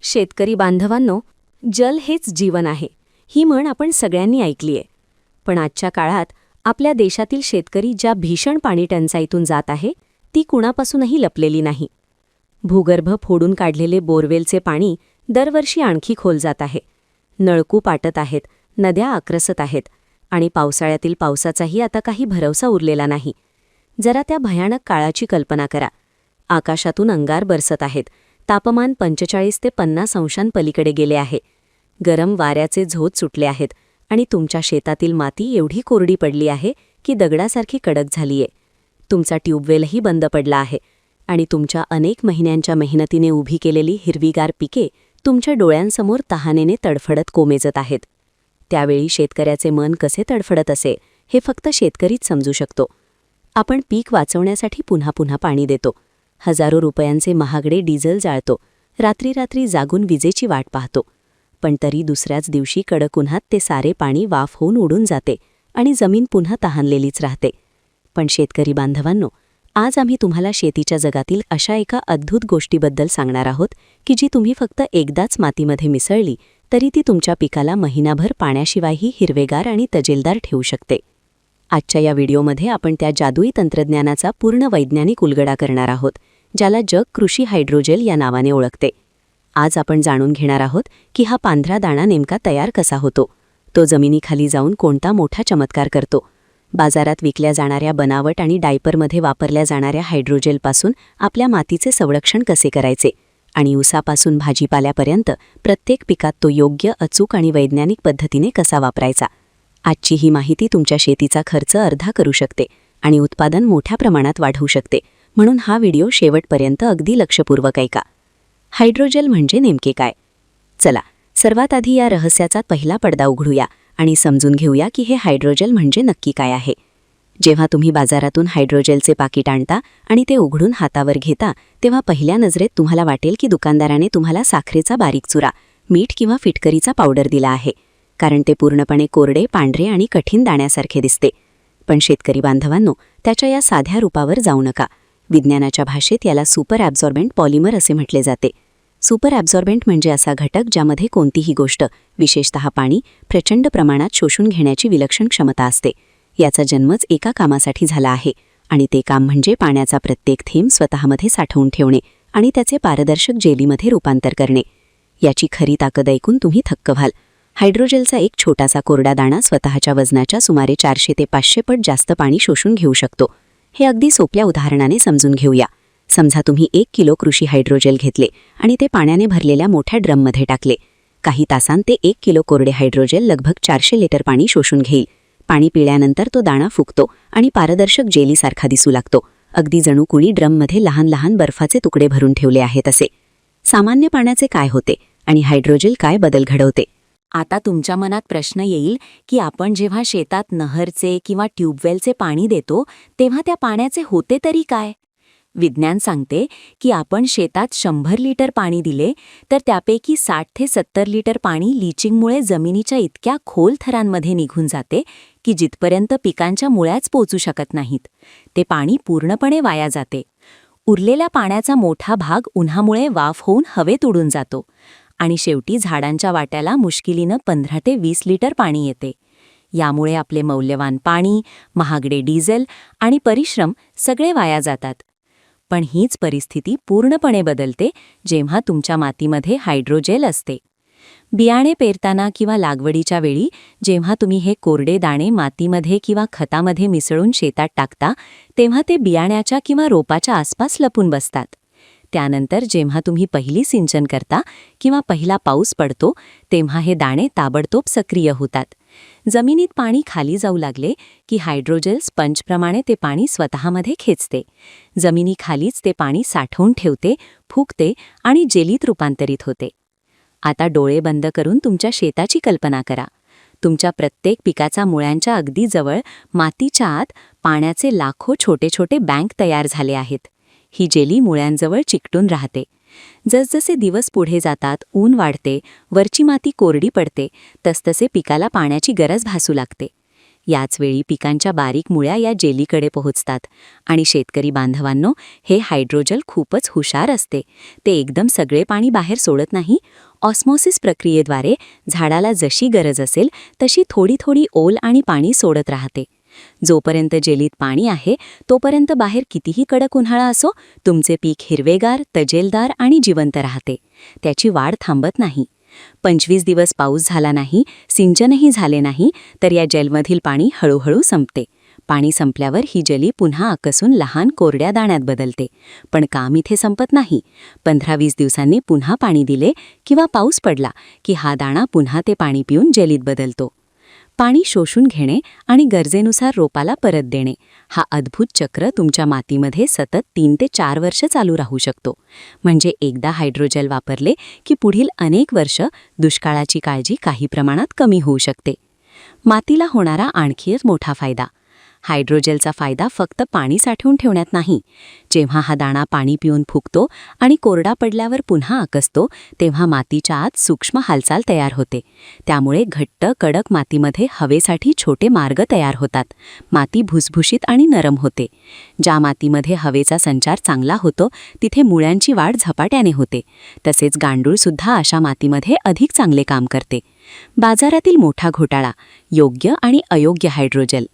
शेतकरी बांधवांनो, जल हेच जीवन आहे ही म्हण आपण सगळ्यांनी ऐकली आहे. पण आजच्या काळात आपल्या देशातील शेतकरी ज्या भीषण पाणी टंचाईतून जात आहे ती कुणापासूनही लपलेली नाही. भूगर्भ फोडून काढलेले बोरवेलचे पाणी दरवर्षी आणखी खोल जात आहे. नळकूप आटत आहेत, नद्या आक्रसत आहेत आणि पावसाळ्यातील पावसाचाही आता काही भरवसा उरलेला नाही. जरा त्या भयानक काळाची कल्पना करा. आकाशातून अंगार बरसत आहेत, तापमान 45 ते 50 अंशांपलीकडे गेले आहे. गरम वाऱ्याचे झोत सुटले आहेत आणि तुमच्या शेतातील माती एवढी कोरडी पडली आहे की दगडासारखी कडक झालीये. तुमचा ट्यूबवेलही बंद पडला आहे आणि तुमच्या अनेक महिन्यांच्या मेहनतीने उभी केलेली हिरवीगार पिके तुमच्या डोळ्यांसमोर तहानेने तडफडत कोमेजत आहेत. त्यावेळी शेतकऱ्याचे मन कसे तडफडत असे हे फक्त शेतकरीच समजू शकतो. आपण पीक वाचवण्यासाठी पुन्हा पुन्हा पाणी देतो, हजारो रुपयांचे महागडे डिझेल जाळतो, रात्री रात्री जागून विजेची वाट पाहतो. पण तरी दुसऱ्याच दिवशी कडक उन्हात ते सारे पाणी वाफ होऊन उडून जाते आणि जमीन पुन्हा तहानलेलीच राहते. पण शेतकरी बांधवांनो, आज आम्ही तुम्हाला शेतीच्या जगातील अशा एका अद्भुत गोष्टीबद्दल सांगणार आहोत की जी तुम्ही फक्त एकदाच मातीमध्ये मिसळली तरी ती तुमच्या पिकाला महिनाभर पाण्याशिवायही हिरवेगार आणि तजेलदार ठेवू शकते. आजच्या या व्हिडिओमध्ये आपण त्या जादुई तंत्रज्ञानाचा पूर्ण वैज्ञानिक उलगडा करणार आहोत, ज्याला जग कृषी हायड्रोजेल या नावाने ओळखते. आज आपण जाणून घेणार आहोत की हा पांढरा दाणा नेमका तयार कसा होतो, तो जमिनीखाली जाऊन कोणता मोठा चमत्कार करतो, बाजारात विकल्या जाणाऱ्या बनावट आणि डायपरमध्ये वापरल्या जाणाऱ्या हायड्रोजेलपासून आपल्या मातीचे संरक्षण कसे करायचे आणि ऊसापासून भाजीपाल्यापर्यंत प्रत्येक पिकात तो योग्य, अचूक आणि वैज्ञानिक पद्धतीने कसा वापरायचा. आजची ही माहिती तुमच्या शेतीचा खर्च अर्धा करू शकते आणि उत्पादन मोठ्या प्रमाणात वाढवू शकते. म्हणून हा व्हिडिओ शेवटपर्यंत अगदी लक्षपूर्वक ऐका. हायड्रोजेल म्हणजे नेमके काय? चला, सर्वात आधी या रहस्याचा पहिला पडदा उघडूया आणि समजून घेऊया की हे हायड्रोजेल म्हणजे नक्की काय आहे. जेव्हा तुम्ही बाजारातून हायड्रोजेलचे पाकिट आणता आणि ते उघडून हातावर घेता तेव्हा पहिल्या नजरेत तुम्हाला वाटेल की दुकानदाराने तुम्हाला साखरेचा बारीक चुरा, मीठ किंवा फिटकरीचा पावडर दिला आहे, कारण ते पूर्णपणे कोरडे, पांढरे आणि कठीण दाण्यासारखे दिसते. पण शेतकरी बांधवांनो, त्याच्या या साध्या रूपावर जाऊ नका. विज्ञानाच्या भाषेत याला सुपर ॲब्झॉर्बंट पॉलिमर असे म्हटले जाते. सुपर ॲब्झॉर्बंट म्हणजे असा घटक ज्यामध्ये कोणतीही गोष्ट, विशेषतः पाणी, प्रचंड प्रमाणात शोषून घेण्याची विलक्षण क्षमता असते. याचा जन्मच एका कामासाठी झाला आहे आणि ते काम म्हणजे पाण्याचा प्रत्येक थेंब स्वतःमध्ये साठवून ठेवणे आणि त्याचे पारदर्शक जेलीमध्ये रूपांतर करणे. याची खरी ताकद ऐकून तुम्ही थक्क व्हाल. हायड्रोजेलचा एक छोटासा कोरडा दाणा स्वतःच्या वजनाच्या सुमारे 400 ते 500 पट जास्त पाणी शोषून घेऊ शकतो. हे अगदी सोप्या उदाहरणाने समजून घेऊया. समजा तुम्ही 1 किलो कृषी हायड्रोजेल घेतले आणि ते पाण्याने भरलेल्या मोठ्या ड्रममध्ये टाकले. काही तासांत ते 1 किलो कोरडे हायड्रोजेल लगभग 400 लिटर पाणी शोषून घेईल. पाणी पिल्यानंतर तो दाणा फुगतो आणि पारदर्शक जेलीसारखा दिसू लागतो, अगदी जणू कुणी ड्रममध्ये लहान लहान बर्फाचे तुकडे भरून ठेवले आहेत असे. सामान्य पाण्याचे काय होते आणि हायड्रोजेल काय बदल घडवते? आता तुमच्या मनात प्रश्न येईल की आपण जेव्हा शेतात नहरचे किंवा ट्यूबवेलचे पाणी देतो तेव्हा त्या पाण्याचे होते तरी काय? विज्ञान सांगते की आपण शेतात 100 लिटर पाणी दिले तर त्यापैकी 60 ते 70 लिटर पाणी लीचिंगमुळे जमिनीच्या इतक्या खोल थरांमध्ये निघून जाते की जिथपर्यंत पिकांच्या मुळ्याच पोचू शकत नाहीत. ते पाणी पूर्णपणे वाया जाते. उरलेल्या पाण्याचा मोठा भाग उन्हामुळे वाफ होऊन हवेत उडून जातो आणि शेवटी झाडांच्या वाट्याला मुश्किलीनं 15 ते 20 लिटर पाणी येते. यामुळे आपले मौल्यवान पाणी, महागडे डिझेल आणि परिश्रम सगळे वाया जातात. पण हीच परिस्थिती पूर्णपणे बदलते जेव्हा तुमच्या मातीमध्ये हायड्रोजेल असते. बियाणे पेरताना किंवा लागवडीच्या वेळी जेव्हा तुम्ही हे कोरडे दाणे मातीमध्ये किंवा खतामध्ये मिसळून शेतात टाकता तेव्हा ते बियाण्याच्या किंवा रोपाच्या आसपास लपून बसतात. त्यानंतर जेव्हा तुम्ही पहिली सिंचन करता किंवा पहिला पाऊस पडतो तेव्हा हे दाणे ताबडतोब सक्रिय होतात. जमिनीत पाणी खाली जाऊ लागले की हायड्रोजेल स्पंजप्रमाणे ते पाणी स्वतःमध्ये खेचते. जमिनीखालीच ते पाणी साठवून ठेवते, फुगते आणि जेलीत रूपांतरित होते. आता डोळे बंद करून तुमच्या शेताची कल्पना करा. तुमच्या प्रत्येक पिकाचा मुळ्यांच्या अगदी जवळ मातीच्या आत पाण्याचे लाखो छोटे छोटे बँक तयार झाले आहेत. ही जेली मुळ्यांजवळ चिकटून राहते. जसजसे दिवस पुढे जातात, ऊन वाढते, वरची माती कोरडी पडते, तसतसे पिकाला पाण्याची गरज भासू लागते. याचवेळी पिकांच्या बारीक मुळ्या या जेलीकडे पोहोचतात आणि शेतकरी बांधवांनो, हे हायड्रोजल खूपच हुशार असते. ते एकदम सगळे पाणी बाहेर सोडत नाही. ऑस्मोसिस प्रक्रियेद्वारे झाडाला जशी गरज असेल तशी थोडी थोडी ओल आणि पाणी सोडत राहते. जोपर्यंत जेलीत पाणी आहे तोपर्यंत बाहेर कितीही कडक उन्हाळा असो, तुमचे पीक हिरवेगार, तजेलदार आणि जिवंत राहते. त्याची वाढ थांबत नाही. 25 दिवस पाऊस झाला नाही, सिंचनही झाले नाही, तर या जेलमधील पाणी हळूहळू संपते. पाणी संपल्यावर ही जेली पुन्हा आकसून लहान कोरड्या दाण्यात बदलते. पण काम इथे संपत नाही. 15-20 दिवसांनी पुन्हा पाणी दिले किंवा पाऊस पडला की हा दाणा पुन्हा ते पाणी पिऊन जेलीत बदलतो. पाणी शोषून घेणे आणि गरजेनुसार रोपाला परत देणे, हा अद्भुत चक्र तुमच्या मातीमध्ये सतत 3 ते 4 वर्ष चालू राहू शकतो. म्हणजे एकदा हायड्रोजेल वापरले की पुढील अनेक वर्ष दुष्काळाची काळजी काही प्रमाणात कमी होऊ शकते. मातीला होणारा आणखी एक मोठा फायदा. हायड्रोजेलचा फायदा फक्त पाणी साठवून ठेवण्यात नाही. जेव्हा हा दाणा पाणी पिऊन फुगतो आणि कोरडा पडल्यावर पुन्हा आकसतो, तेव्हा मातीच्या आत सूक्ष्म हालचाल तयार होते. त्यामुळे घट्ट कडक मातीमध्ये हवेसाठी छोटे मार्ग तयार होतात. माती भुसभुशीत आणि नरम होते. ज्या मातीमध्ये हवेचा संचार चांगला होतो तिथे मुळ्यांची वाढ झपाट्याने होते. तसेच गांडूळसुद्धा अशा मातीमध्ये अधिक चांगले काम करते. बाजारातील मोठा घोटाळा, योग्य आणि अयोग्य हायड्रोजेल.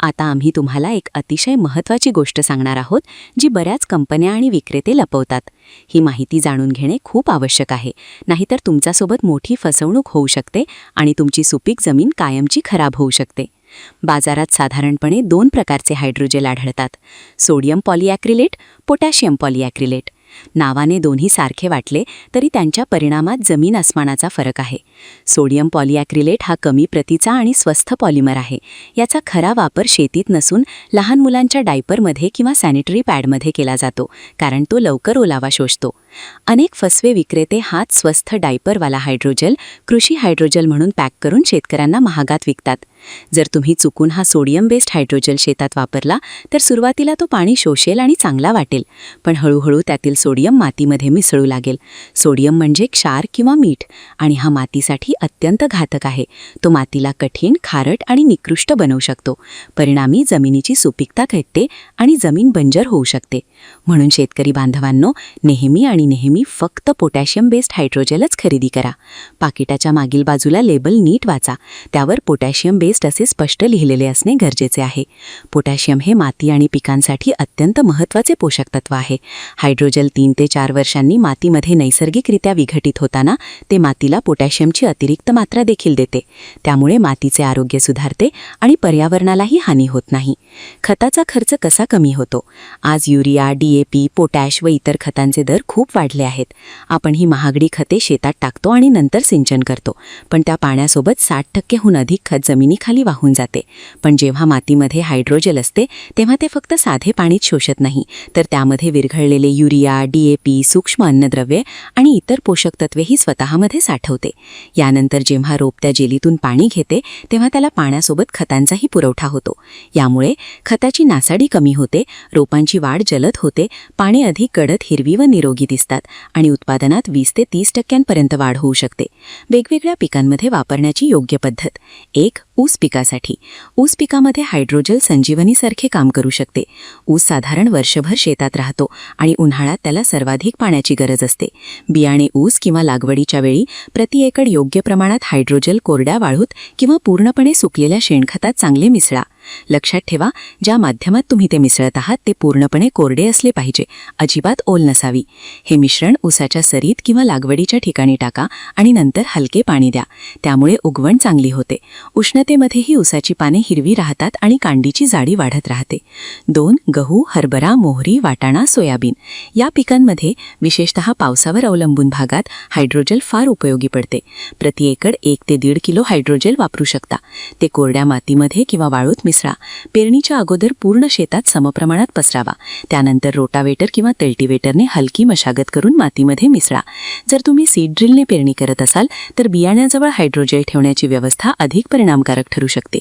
आता आम्ही तुम्हाला एक अतिशय महत्त्वाची गोष्ट सांगणार आहोत, जी बऱ्याच कंपन्या आणि विक्रेते लपवतात. ही माहिती जाणून घेणे खूप आवश्यक आहे, नाहीतर तुमच्यासोबत मोठी फसवणूक होऊ शकते आणि तुमची सुपीक जमीन कायमची खराब होऊ शकते. बाजारात साधारणपणे 2 प्रकारचे हायड्रोजेल आढळतात: सोडियम पॉलिॲक्रिलेट, पोटॅशियम पॉलिॲक्रिलेट. नावाने दोन्ही सारखे वाटले तरी त्यांच्या परिणामात जमीन आसमानाचा फरक आहे. सोडियम पॉलिॲक्रिलेट हा कमी प्रतीचा आणि स्वस्थ पॉलिमर आहे. याचा खरा वापर शेतीत नसून लहान मुलांच्या डायपरमध्ये किंवा सॅनिटरी पॅडमध्ये केला जातो, कारण तो लवकर ओलावा शोषतो. अनेक फसवे विक्रेते हाच स्वस्थ डायपरवाला हायड्रोजेल कृषी हायड्रोजेल म्हणून पॅक करून शेतकऱ्यांना महागात विकतात. जर तुम्ही चुकून हा सोडियम बेस्ड हायड्रोजेल शेतात वापरला तर सुरुवातीला तो पाणी शोषेल आणि चांगला वाटेल, पण हळूहळू त्यातील सोडियम मातीमध्ये मिसळू लागेल. सोडियम म्हणजे क्षार किंवा मीठ, आणि हा मातीसाठी अत्यंत घातक आहे. तो मातीला कठीण, खारट आणि निकृष्ट बनवू शकतो. परिणामी जमिनीची सुपीकता घटते आणि जमीन बंजर होऊ शकते. म्हणून शेतकरी बांधवांनो, नेहमी फक्त पोटॅशियम बेस्ड हायड्रोजेलच खरेदी करा. पाकिटाच्या मागील बाजूला लेबल नीट वाचा. त्यावर पोटॅशियम बेस्ड असे स्पष्ट लिहिलेले असणे गरजेचे आहे. पोटॅशियम हे माती आणि पिकांसाठी अत्यंत महत्त्वाचे पोषक तत्व आहे. हायड्रोजेल 3 ते 4 वर्षांनी मातीमध्ये नैसर्गिकरित्या विघटित होताना ते मातीला पोटॅशियमची अतिरिक्त मात्रा देखील देते. त्यामुळे मातीचे आरोग्य सुधारते आणि पर्यावरणालाही हानी होत नाही. खताचा खर्च कसा कमी होतो? आज युरिया, DAP, पोटॅश व इतर खतांचे दर खूप वाढले आहेत. आपण ही महागडी खते शेतात टाकतो आणि नंतर सिंचन करतो, पण त्या पाण्यासोबत 60% अधिक खत जमिनीखाली वाहून जाते. पण जेव्हा मातीमध्ये हायड्रोजेल असते तेव्हा ते फक्त साधे पाणीच शोषत नाही, तर त्यामध्ये विरघळलेले युरिया, DAP, सूक्ष्म अन्नद्रव्ये आणि इतर पोषक तत्वेही स्वतःमध्ये साठवते. यानंतर जेव्हा रोप त्या जेलीतून पाणी घेते तेव्हा त्याला पाण्यासोबत खतांचाही पुरवठा होतो. यामुळे खताची नासाडी कमी होते, रोपांची वाढ जलद होते, पाने अधिक गडद, हिरवी व निरोगी दिसतात आणि उत्पादनात 20 ते 30% वाढ होऊ शकते. वेगवेगळ्या पिकांमध्ये वापरण्याची योग्य पद्धत. 1. ऊस पिकासाठी. ऊस पिकामध्ये हायड्रोजेल संजीवनीसारखे काम करू शकते. ऊस साधारण वर्षभर शेतात राहतो आणि उन्हाळ्यात त्याला सर्वाधिक पाण्याची गरज असते. बियाणे ऊस किंवा लागवडीच्या वेळी प्रति एकड योग्य प्रमाणात हायड्रोजेल कोरड्या वाळूत किंवा पूर्णपणे सुकलेल्या शेणखतात चांगले मिसळा. लक्षात ठेवा, ज्या माध्यमात तुम्ही ते मिसळत आहात ते पूर्णपणे कोरडे असले पाहिजे, अजिबात ओल नसावी. हे मिश्रण ऊसाच्या सरीत किंवा लागवडीच्या ठिकाणी टाका आणि नंतर हलके पाणी द्या. त्यामुळे उगवण चांगली होते. उष्णतेमध्येही ऊसाची पाने हिरवी राहतात आणि कांडीची जाडी वाढत राहते. 2. गहू, हरभरा, मोहरी, वाटाणा, सोयाबीन या पिकांमध्ये विशेषतः पावसावर अवलंबून भागात हायड्रोजेल फार उपयोगी पडते. प्रति एकड 1 ते 1.5 किलो हायड्रोजेल वापरू शकता. ते कोरड्या मातीमध्ये किंवा वाळूत मिसळा. पेरणीच्या अगोदर पूर्ण शेतात समप्रमाणात पसरावा. त्यानंतर रोटावेटर किंवा कल्टिवेटरने हलकी मशागत करून मातीमध्ये मिसळा. जर तुम्ही सीड ड्रिलने पेरणी करत असाल तर बियाण्याजवळ हायड्रोजेल ठेवण्याची व्यवस्था अधिक परिणामकारक ठरू शकते.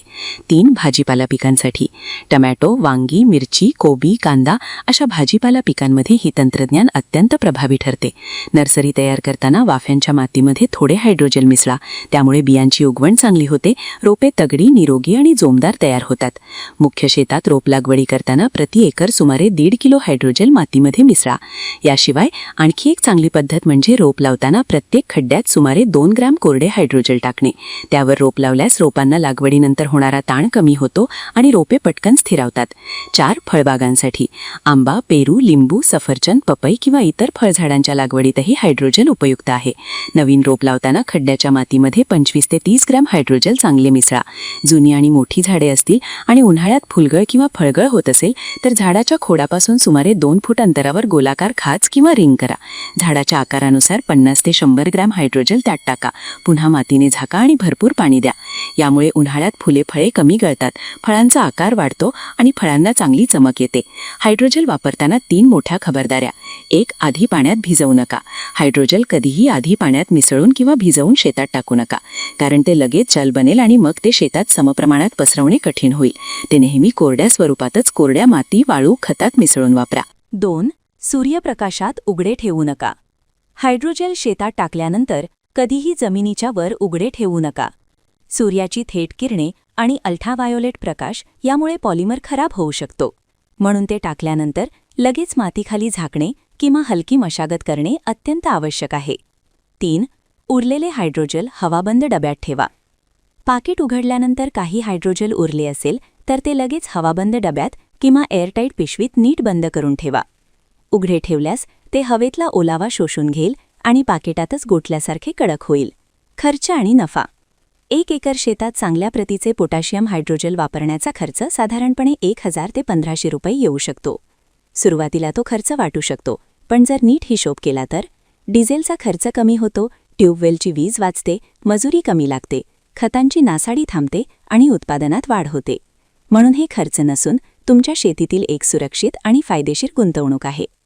3. भाजीपाला पिकांसाठी. टमॅटो, वांगी, मिरची, कोबी, कांदा अशा भाजीपाला पिकांमध्ये ही तंत्रज्ञान अत्यंत प्रभावी ठरते. नर्सरी तयार करताना वाफ्यांच्या मातीमध्ये थोडे हायड्रोजेल मिसळा. त्यामुळे बियांची उगवण चांगली होते, रोपे तगडी, निरोगी आणि जोमदार तयार होतात. मुख्य शेतात रोप लागवडी करताना प्रति एकर सुमारे 1.5 किलो हायड्रोजेल मातीमध्ये मिसळा. याशिवाय आणखी एक चांगली पद्धत म्हणजे रोप लावताना प्रत्येक खड्ड्यात सुमारे 2 ग्रॅम कोरडे हायड्रोजेल टाकणे. त्यावर रोप लावल्यास रोपांना लागवडीनंतर होणारा ताण कमी होतो आणि रोपे पटकन स्थिरावतात. 4. फळबागांसाठी. आंबा, पेरू, लिंबू, सफरचंद, पपई किंवा इतर फळझाडांच्या लागवडीतही हायड्रोजेल उपयुक्त आहे. नवीन रोप लावताना खड्ड्याच्या मातीमध्ये 25 ते 30 ग्रॅम हायड्रोजेल चांगले मिसळा. जुनी आणि मोठी झाडे असतील आणि उन्हाळ्यात फुलगळ किंवा फळगळ होत असेल तर झाडाच्या खोडापासून सुमारे 2 फूट अंतरावर गोलाकार खाच किंवा रिंग करा. झाडाच्या आकारानुसार 50 ते 100 ग्रॅम हायड्रोजेल त्यात टाका. पुन्हा मातीने झाका आणि भरपूर पाणी द्या. यामुळे उन्हाळ्यात फळे कमी गळतात, फळांचा आकार वाढतो आणि फळांना चांगली चमक येते. हायड्रोजेल वापरताना 3 मोठ्या खबरदाऱ्या. 1. आधी पाण्यात भिजवू नका. हायड्रोजेल कधीही आधी पाण्यात मिसळून किंवा भिजवून शेतात टाकू नका, कारण ते लगेच जल बनेल आणि मग ते शेतात समप्रमाणात पसरवणे कठीण होईल. ते नेहमी कोरड्या स्वरूपातच कोरड्या माती, वाळू, खतात मिसळून वापरा. 2. सूर्यप्रकाशात उघडे ठेवू नका. हायड्रोजेल शेतात टाकल्यानंतर कधीही जमिनीच्या वर उघडे ठेवू नका. सूर्याची थेट किरणे आणि अल्ट्राव्हायोलेट प्रकाश यामुळे पॉलिमर खराब होऊ शकतो. म्हणून ते टाकल्यानंतर लगेच मातीखाली झाकणे किंवा हलकी मशागत करणे अत्यंत आवश्यक आहे. 3. उरलेले हायड्रोजेल हवाबंद डब्यात ठेवा. पाकिट उघडल्यानंतर काही हायड्रोजेल उरले असेल तर ते लगेच हवाबंद डब्यात किंवा एअरटाईट पिशवीत नीट बंद करून ठेवा. उघडे ठेवल्यास ते हवेतला ओलावा शोषून घेईल आणि पाकिटातच गोठल्यासारखे कडक होईल. खर्च आणि नफा. 1 एकर शेतात चांगल्या प्रतीचे पोटॅशियम हायड्रोजेल वापरण्याचा खर्च साधारणपणे 1000 ते 1500 रुपये येऊ शकतो. सुरुवातीला तो खर्च वाटू शकतो, पण जर नीट हिशोब केला तर डिझेलचा खर्च कमी होतो, ट्यूबवेलची वीज वाचते, मजुरी कमी लागते, खतांची नासाडी थांबते आणि उत्पादनात वाढ होते. म्हणून हे खर्च नसून तुमच्या शेतीतील एक सुरक्षित आणि फायदेशीर गुंतवणूक आहे.